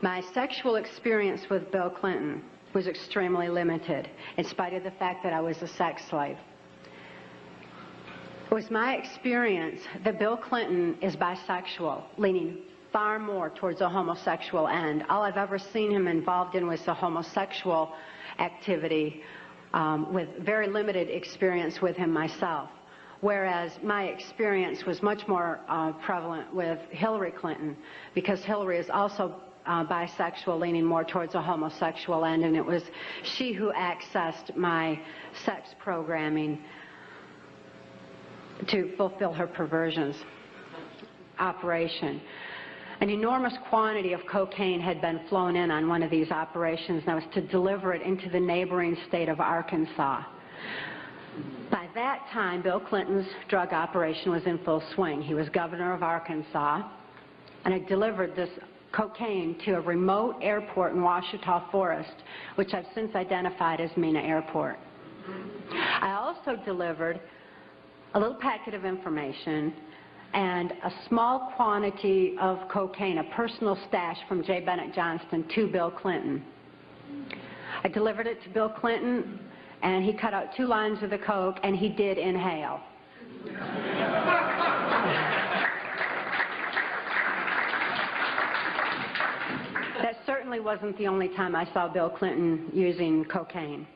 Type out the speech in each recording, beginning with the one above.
My sexual experience with Bill Clinton was extremely limited, in spite of the fact that I was a sex slave. It was my experience that Bill Clinton is bisexual, leaning far more towards a homosexual end. All I've ever seen him involved in was a homosexual activity, with very limited experience with him myself. Whereas my experience was much more prevalent with Hillary Clinton, because Hillary is also bisexual, leaning more towards a homosexual end, and it was she who accessed my sex programming to fulfill her perversions operation. An enormous quantity of cocaine had been flown in on one of these operations, and I was to deliver it into the neighboring state of Arkansas. By that time, Bill Clinton's drug operation was in full swing. He was governor of Arkansas, and I delivered this cocaine to a remote airport in Ouachita Forest, which I've since identified as Mena Airport. I also delivered a little packet of information and a small quantity of cocaine, a personal stash from J. Bennett Johnston, to Bill Clinton. I delivered it to Bill Clinton, and he cut out 2 lines of the coke, and he did inhale. That certainly wasn't the only time I saw Bill Clinton using cocaine.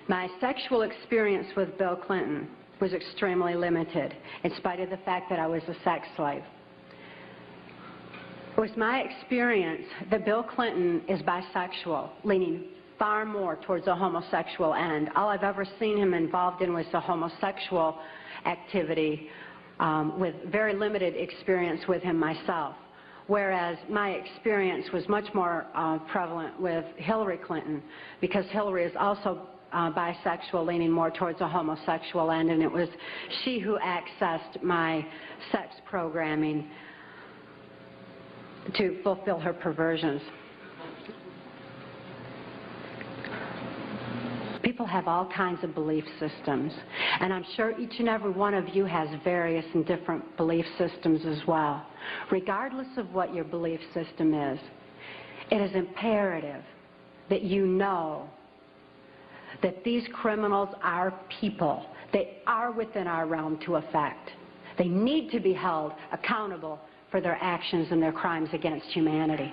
My sexual experience with Bill Clinton was extremely limited, in spite of the fact that I was a sex slave. It was my experience that Bill Clinton is bisexual, leaning far more towards a homosexual end. All I've ever seen him involved in was a homosexual activity, with very limited experience with him myself. Whereas my experience was much more prevalent with Hillary Clinton, because Hillary is also bisexual, leaning more towards a homosexual end, and it was she who accessed my sex programming to fulfill her perversions. People have all kinds of belief systems, and I'm sure each and every one of you has various and different belief systems as well. Regardless of what your belief system is, it is imperative that you know that these criminals are people. They are within our realm to affect. They need to be held accountable for their actions and their crimes against humanity.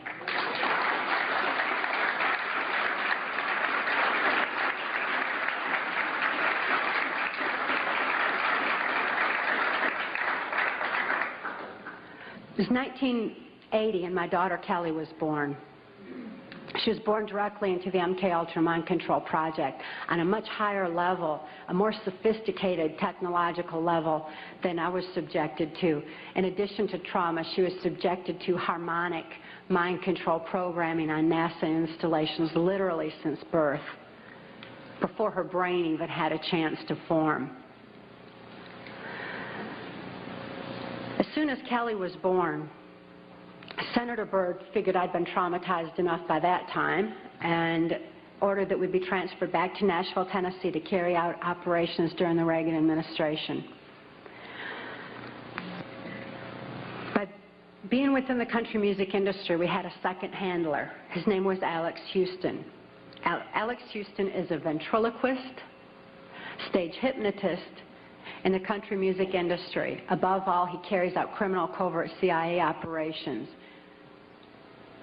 It was 1980, and my daughter Kelly was born. She was born directly into the MK Ultra Mind Control Project on a much higher level, a more sophisticated technological level than I was subjected to. In addition to trauma, she was subjected to harmonic mind control programming on NASA installations literally since birth, before her brain even had a chance to form. As soon as Kelly was born, Senator Byrd figured I'd been traumatized enough by that time and ordered that we be transferred back to Nashville, Tennessee to carry out operations during the Reagan administration. By being within the country music industry, we had a second handler. His name was Alex Houston. Alex Houston is a ventriloquist, stage hypnotist in the country music industry. Above all, he carries out criminal covert CIA operations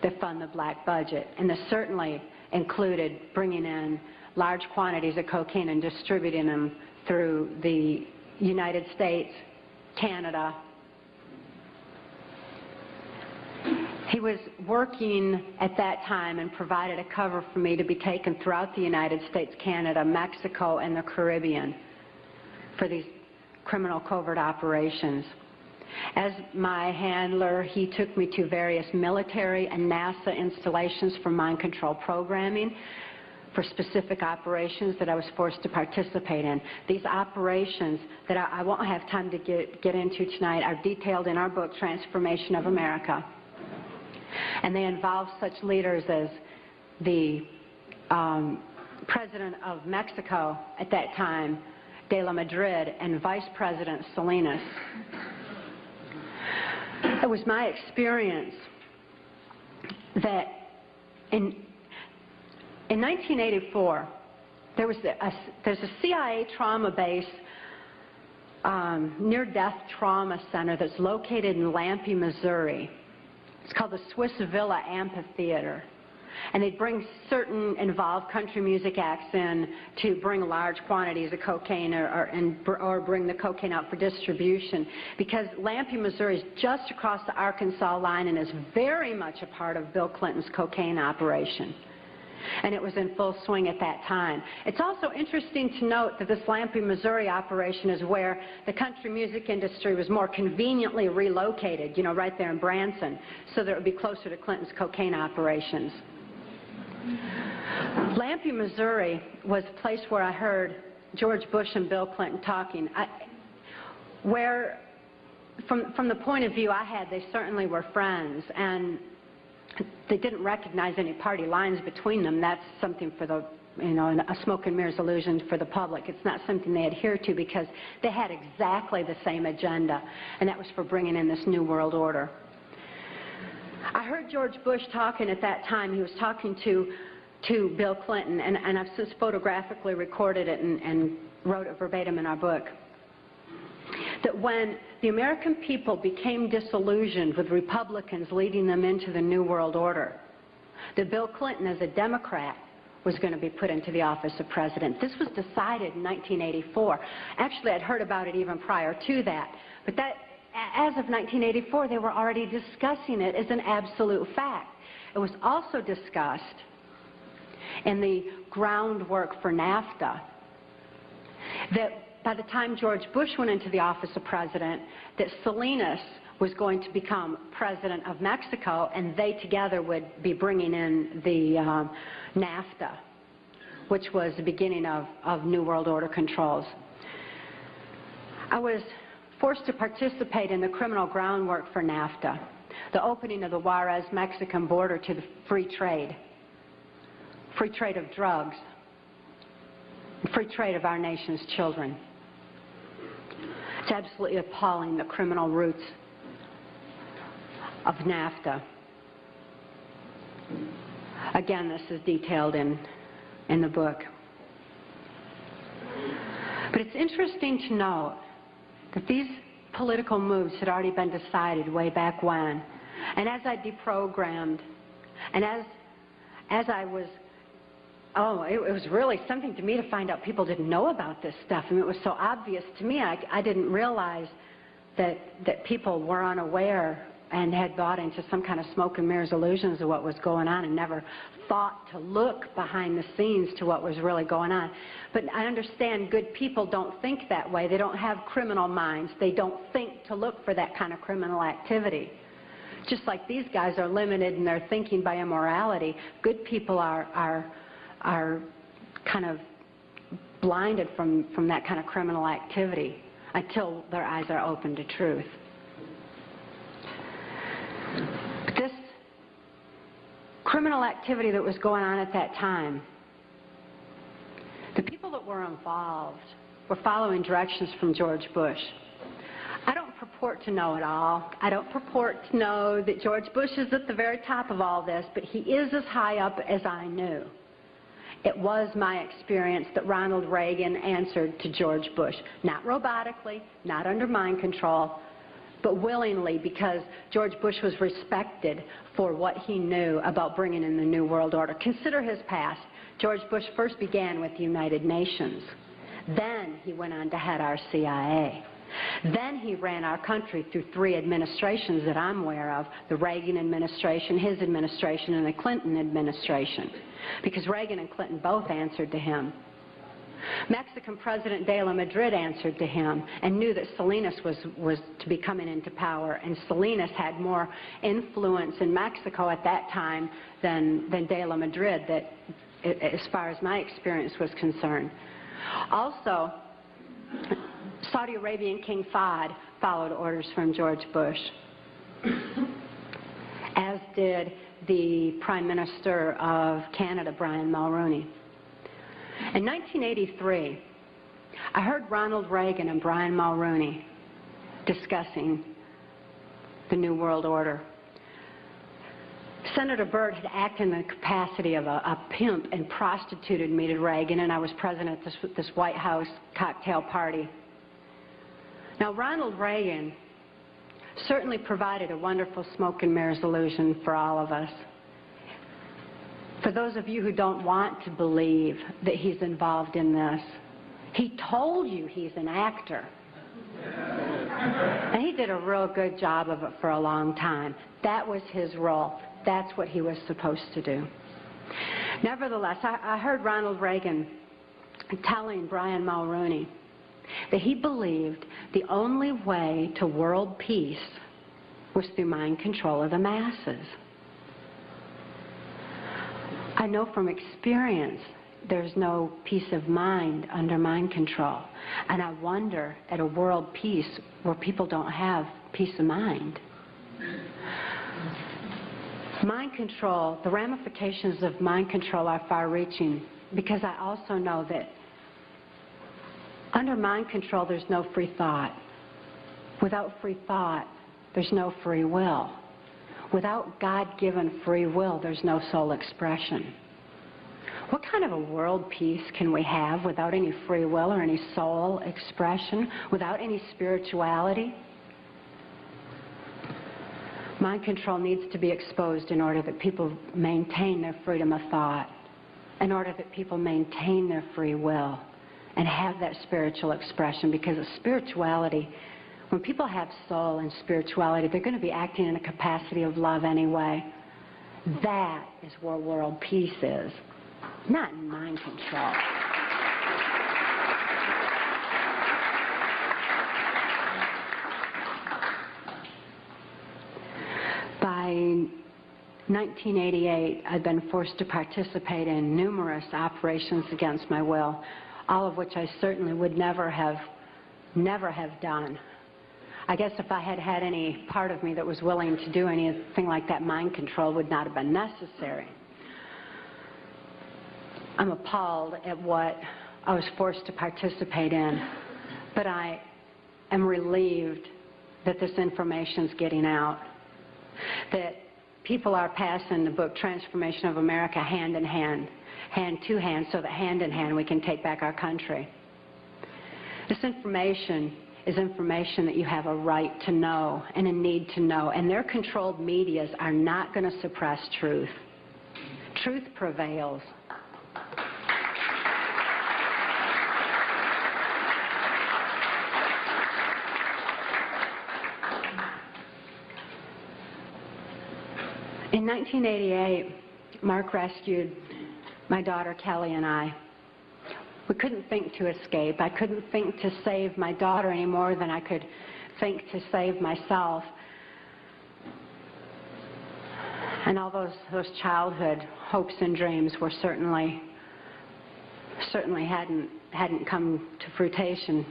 that fund the black budget, and this certainly included bringing in large quantities of cocaine and distributing them through the United States, Canada. He was working at that time and provided a cover for me to be taken throughout the United States, Canada, Mexico, and the Caribbean for these criminal covert operations. As my handler, he took me to various military and NASA installations for mind control programming for specific operations that I was forced to participate in. These operations that I won't have time to get into tonight are detailed in our book, Transformation of America. And they involve such leaders as the President of Mexico at that time, De La Madrid, and Vice President Salinas. It was my experience that in 1984, there's a CIA trauma base, near-death trauma center that's located in Lampe, Missouri. It's called the Swiss Villa Amphitheater. And they'd bring certain involved country music acts in to bring large quantities of cocaine or bring the cocaine out for distribution, because Lampe, Missouri is just across the Arkansas line and is very much a part of Bill Clinton's cocaine operation. And it was in full swing at that time. It's also interesting to note that this Lampe, Missouri operation is where the country music industry was more conveniently relocated, you know, right there in Branson, so that it would be closer to Clinton's cocaine operations. Lampe, Missouri was a place where I heard George Bush and Bill Clinton talking. Where, from the point of view I had, they certainly were friends, and they didn't recognize any party lines between them. That's something for the, you know, a smoke and mirrors illusion for the public. It's not something they adhere to, because they had exactly the same agenda, and that was for bringing in this New World Order. I heard George Bush talking at that time. He was talking to Bill Clinton, and I've since photographically recorded it and wrote it verbatim in our book, that when the American people became disillusioned with Republicans leading them into the New World Order, that Bill Clinton, as a Democrat, was going to be put into the office of president. This was decided in 1984. Actually, I'd heard about it even prior to that, but that, as of 1984, they were already discussing it as an absolute fact. It was also discussed in the groundwork for NAFTA that by the time George Bush went into the office of president, that Salinas was going to become president of Mexico, and they together would be bringing in the NAFTA, which was the beginning of New World Order controls. I was forced to participate in the criminal groundwork for NAFTA, the opening of the Juarez-Mexican border to the free trade of drugs, free trade of our nation's children. It's absolutely appalling, the criminal roots of NAFTA. Again, this is detailed in the book. But it's interesting to note that these political moves had already been decided way back when. And as I deprogrammed, and as I was, it was really something to me to find out people didn't know about this stuff. I mean, it was so obvious to me. I didn't realize that people were unaware and had bought into some kind of smoke and mirrors illusions of what was going on, and never thought to look behind the scenes to what was really going on. But I understand good people don't think that way. They don't have criminal minds. They don't think to look for that kind of criminal activity. Just like these guys are limited in their thinking by immorality, good people are kind of blinded from that kind of criminal activity until their eyes are open to truth. But this criminal activity that was going on at that time, the people that were involved were following directions from George Bush. I don't purport to know it all. I don't purport to know that George Bush is at the very top of all this, but he is as high up as I knew. It was my experience that Ronald Reagan answered to George Bush, not robotically, not under mind control, but willingly, because George Bush was respected for what he knew about bringing in the New World Order. Consider his past. George Bush first began with the United Nations. Then he went on to head our CIA. Then he ran our country through 3 administrations that I'm aware of, the Reagan administration, his administration, and the Clinton administration, because Reagan and Clinton both answered to him. Mexican President de la Madrid answered to him and knew that Salinas was to be coming into power, and Salinas had more influence in Mexico at that time than de la Madrid, that, as far as my experience was concerned. Also, Saudi Arabian King Fahd followed orders from George Bush, as did the Prime Minister of Canada, Brian Mulroney. In 1983, I heard Ronald Reagan and Brian Mulroney discussing the New World Order. Senator Byrd had acted in the capacity of a pimp and prostituted me to Reagan, and I was present at this White House cocktail party. Now, Ronald Reagan certainly provided a wonderful smoke and mirrors illusion for all of us. For those of you who don't want to believe that he's involved in this, he told you he's an actor. And he did a real good job of it for a long time. That was his role. That's what he was supposed to do. Nevertheless, I heard Ronald Reagan telling Brian Mulroney that he believed the only way to world peace was through mind control of the masses. I know from experience there's no peace of mind under mind control. And I wonder at a world peace where people don't have peace of mind. Mind control, the ramifications of mind control are far-reaching, because I also know that under mind control there's no free thought. Without free thought, there's no free will. Without God-given free will, there's no soul expression. What kind of a world peace can we have without any free will or any soul expression, without any spirituality? Mind control needs to be exposed in order that people maintain their freedom of thought, in order that people maintain their free will and have that spiritual expression, because of spirituality, when people have soul and spirituality, they're going to be acting in a capacity of love anyway. That is where world peace is, not in mind control. By 1988, I'd been forced to participate in numerous operations against my will, all of which I certainly would never have done. I guess if I had had any part of me that was willing to do anything like that, mind control would not have been necessary. I'm appalled at what I was forced to participate in, but I am relieved that this information's getting out, that people are passing the book Transformation of America hand in hand, hand to hand, so that hand in hand we can take back our country. This information is information that you have a right to know and a need to know, and their controlled medias are not going to suppress truth. Truth prevails. In 1988, Mark rescued my daughter Kelly and I. We couldn't think to escape. I couldn't think to save my daughter any more than I could think to save myself. And all those childhood hopes and dreams were certainly hadn't come to fruition.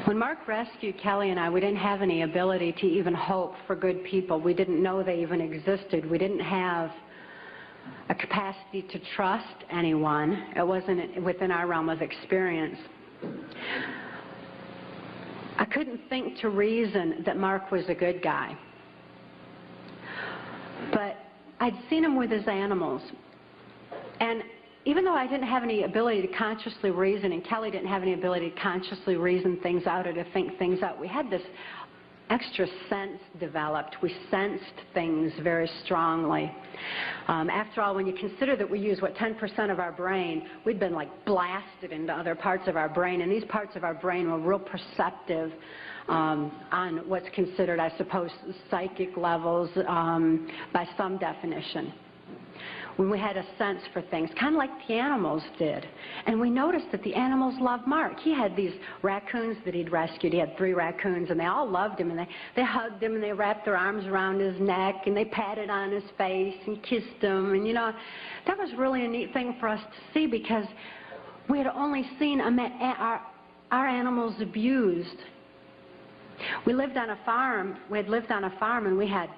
When Mark rescued Kelly and I, we didn't have any ability to even hope for good people. We didn't know they even existed. We didn't have a capacity to trust anyone. It wasn't within our realm of experience. I couldn't think to reason that Mark was a good guy. But I'd seen him with his animals. And even though I didn't have any ability to consciously reason, and Kelly didn't have any ability to consciously reason things out or to think things out, we had this extra sense developed. We sensed things very strongly. After all, when you consider that we use, 10% of our brain, we'd been like blasted into other parts of our brain, and these parts of our brain were real perceptive on what's considered, I suppose, psychic levels by some definition. When we had a sense for things, kind of like the animals did. And we noticed that the animals loved Mark. He had these raccoons that he'd rescued. He had 3 raccoons, and they all loved him, and they hugged him, and they wrapped their arms around his neck, and they patted on his face and kissed him. And, you know, that was really a neat thing for us to see, because we had only seen our animals abused. We lived on a farm. We had lived on a farm, and we had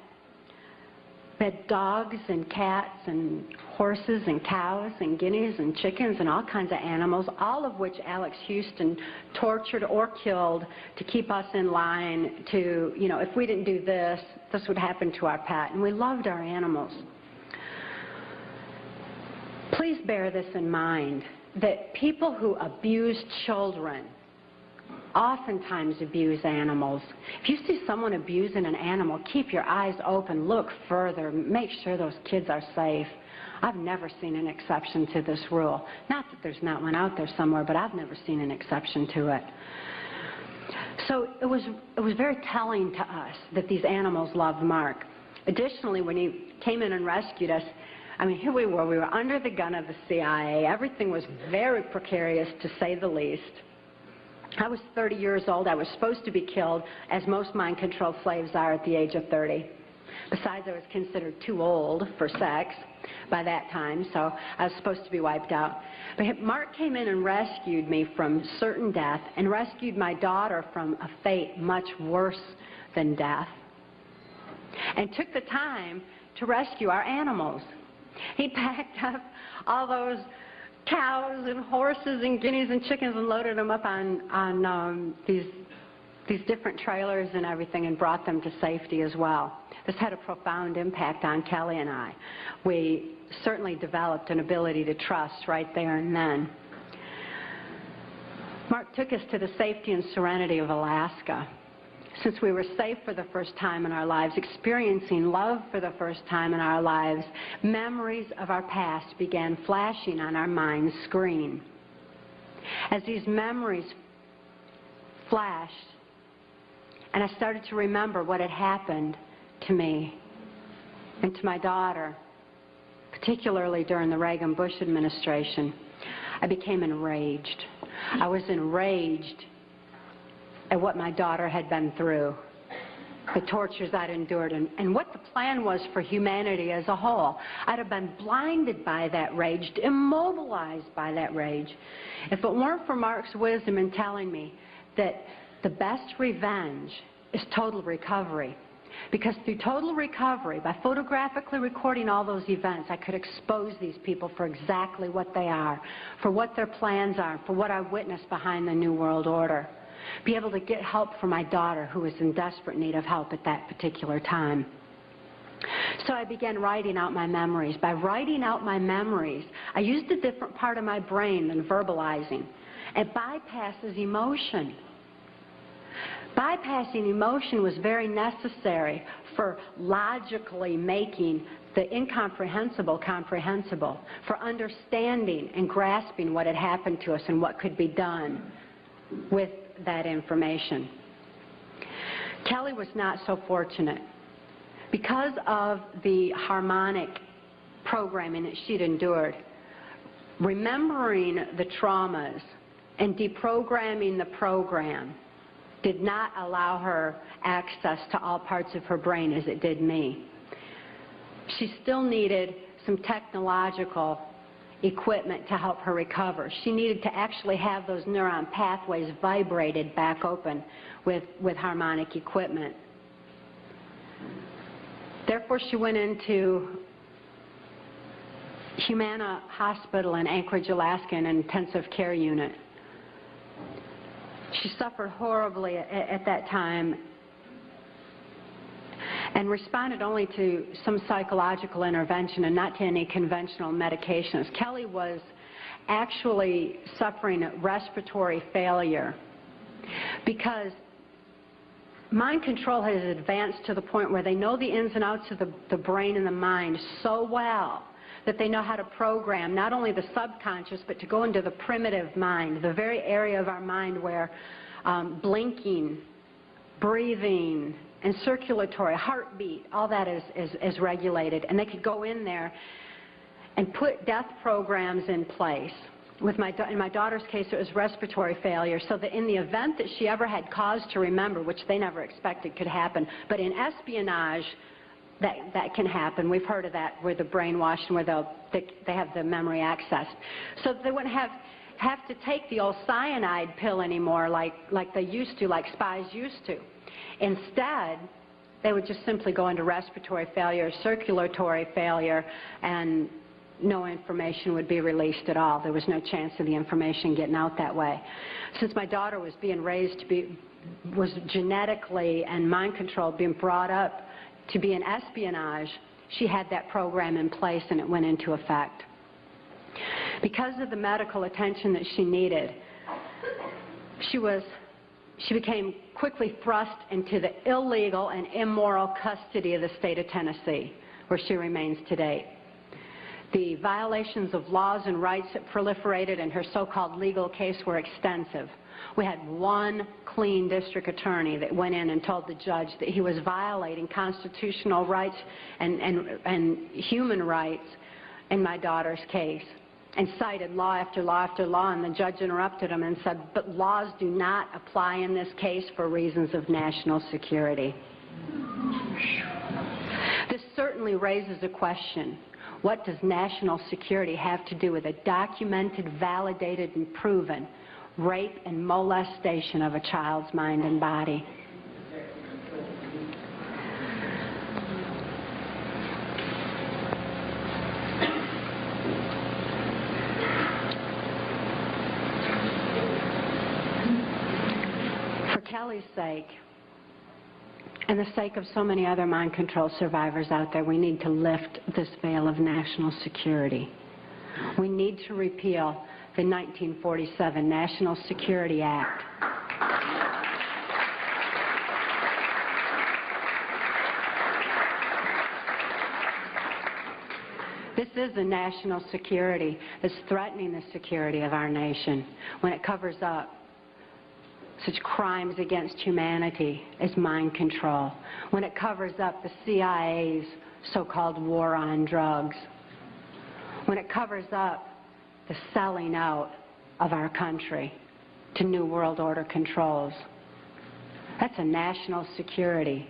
We had dogs and cats and horses and cows and guineas and chickens and all kinds of animals, all of which Alex Houston tortured or killed to keep us in line to, you know, if we didn't do this, this would happen to our pet. And we loved our animals. Please bear this in mind, that people who abuse children oftentimes abuse animals. If you see someone abusing an animal, keep your eyes open, look further, make sure those kids are safe. I've never seen an exception to this rule. Not that there's not one out there somewhere, but I've never seen an exception to it. So it was very telling to us that these animals loved Mark. Additionally, when he came in and rescued us, I mean, here we were under the gun of the CIA. Everything was very precarious, to say the least. I was 30 years old. I was supposed to be killed, as most mind-controlled slaves are at the age of 30. Besides, I was considered too old for sex by that time, so I was supposed to be wiped out. But Mark came in and rescued me from certain death and rescued my daughter from a fate much worse than death, and took the time to rescue our animals. He packed up all those cows and horses and guineas and chickens and loaded them up on these different trailers and everything and brought them to safety as well. This had a profound impact on Kelly and I. We certainly developed an ability to trust right there and then. Mark took us to the safety and serenity of Alaska. Since we were safe for the first time in our lives, experiencing love for the first time in our lives, memories of our past began flashing on our mind's screen. As these memories flashed, and I started to remember what had happened to me and to my daughter, particularly during the Reagan-Bush administration, I became enraged. I was enraged at what my daughter had been through, the tortures I'd endured, and what the plan was for humanity as a whole. I'd have been blinded by that rage, immobilized by that rage, if it weren't for Mark's wisdom in telling me that the best revenge is total recovery. Because through total recovery, by photographically recording all those events, I could expose these people for exactly what they are, for what their plans are, for what I witnessed behind the New World Order. Be able to get help for my daughter, who was in desperate need of help at that particular time. So I began writing out my memories. By writing out my memories, I used a different part of my brain than verbalizing. It bypasses emotion. Bypassing emotion was very necessary for logically making the incomprehensible comprehensible, for understanding and grasping what had happened to us and what could be done with that information. Kelly was not so fortunate. Because of the harmonic programming that she'd endured, remembering the traumas and deprogramming the program did not allow her access to all parts of her brain as it did me. She still needed some technological equipment to help her recover. She needed to actually have those neuron pathways vibrated back open with harmonic equipment. Therefore, she went into Humana Hospital in Anchorage, Alaska, in an intensive care unit. She suffered horribly at that time and responded only to some psychological intervention and not to any conventional medications. Kelly was actually suffering respiratory failure because mind control has advanced to the point where they know the ins and outs of the brain and the mind so well that they know how to program not only the subconscious but to go into the primitive mind, the very area of our mind where blinking, breathing, and circulatory, heartbeat, all that is regulated. And they could go in there and put death programs in place. In my daughter's case, it was respiratory failure, so that in the event that she ever had cause to remember, which they never expected could happen, but in espionage, that can happen. We've heard of that, where the brainwashed, where they have the memory accessed. So they wouldn't have to take the old cyanide pill anymore like they used to, like spies used to. Instead, they would just simply go into respiratory failure, circulatory failure, and no information would be released at all. There was no chance of the information getting out that way. Since my daughter was being raised to be, was genetically and mind controlled, being brought up to be in espionage, she had that program in place and it went into effect. Because of the medical attention that she needed, she became quickly thrust into the illegal and immoral custody of the state of Tennessee, where she remains today. The violations of laws and rights that proliferated in her so-called legal case were extensive. We had one clean district attorney that went in and told the judge that he was violating constitutional rights and human rights in my daughter's case, and cited law after law after law, and the judge interrupted him and said, but laws do not apply in this case for reasons of national security. This certainly raises a question. What does national security have to do with a documented, validated, and proven rape and molestation of a child's mind and body? For Kelly's sake, and the sake of so many other mind control survivors out there, we need to lift this veil of national security. We need to repeal the 1947 National Security Act. This is a national security that's threatening the security of our nation when it covers up such crimes against humanity as mind control, when it covers up the CIA's so-called war on drugs, when it covers up the selling out of our country to New World Order controls. That's a national security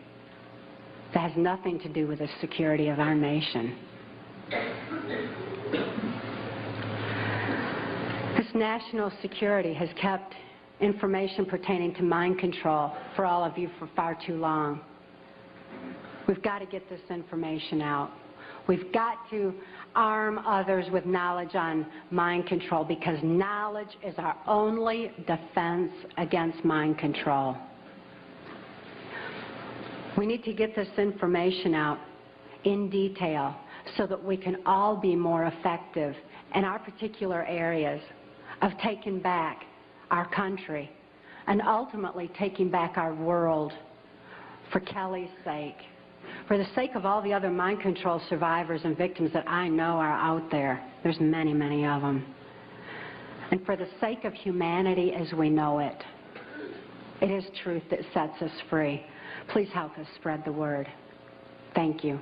that has nothing to do with the security of our nation. This national security has kept information pertaining to mind control for all of you for far too long. We've got to get this information out. We've got to arm others with knowledge on mind control, because knowledge is our only defense against mind control. We need to get this information out in detail so that we can all be more effective in our particular areas of taking back our country and ultimately taking back our world, for Kelly's sake, for the sake of all the other mind control survivors and victims that I know are out there. There's many, many of them. And for the sake of humanity as we know it. It is truth that sets us free. Please help us spread the word. Thank you.